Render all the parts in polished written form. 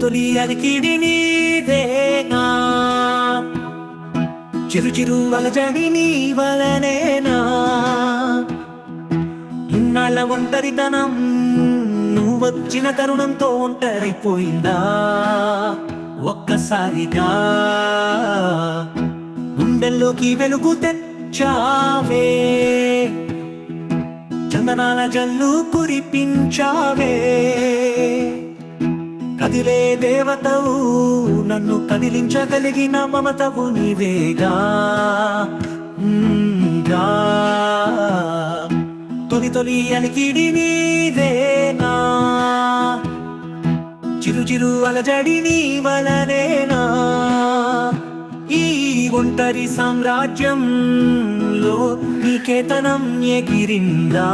తొలి అలికిడి నీదేనా, చిరు చిరు అలజడి నీ వలనేనా, ఇన్నాళ్ళ ఒంటరితనం నువ్వు వచ్చిన తరుణంతో ఒంటరిపోయిందా ఒక్కసారిగా, గుండెల్లోకి వెలుగు తెచ్చావే, చందనాల జల్లు కురిపించావే, కదిలే దేవతవు నన్ను కదిలించగలిగిన మమతవు నీవేగా. తొలి తొలి అలికిడి నీదేనా, చిరు చిరు అలజడి నీ వలనేనా, ఈ ఒంటరి సామ్రాజ్యంలో నీకేతనం ఎగిరిందా.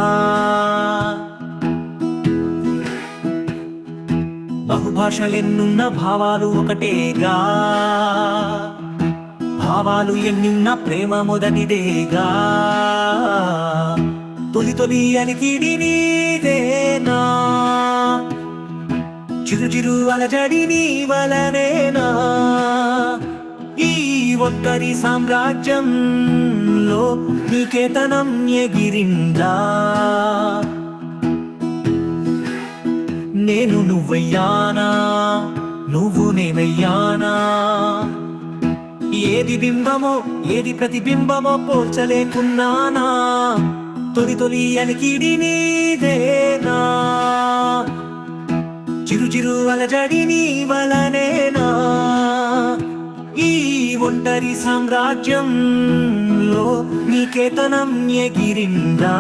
బహుభాషలెన్నున్న భావాలు ఒకటేగా, భావాలు ఎన్నున్న ప్రేమ మొదటిదేగా. తొలి తొలి అలికిడి నీదేనా, చిరు చిరు అలజడి నీ వలనేనా, ఈ ఒంటరి సామ్రాజ్యంలో నీకేతనం ఎగిరిందా. బహుభాషలెన్నున్న భావాలు ఒకటేగా, భావాలు ఎన్నున్న ప్రేమ మొదటిదేగా. తొలి తొలి అలికిడి నీదేనా, చిరు చిరు అలజడి నీ వలనేనా, ఈ ఒంటరి సామ్రాజ్యంలో నీకేతనం ఎగిరిందా. నేను నువ్వయ్యానా, నువ్వు నేనయ్యానా, ఏది బింబమో ఏది ప్రతిబింబమో పోల్చలేకున్నానా. తొలి తొలి అలికిడి నీదేనా, చిరు చిరు అలజడి నీ వలనేనా, ఈ ఒంటరి సామ్రాజ్యంలో నీకేతనం ఎగిరిందా.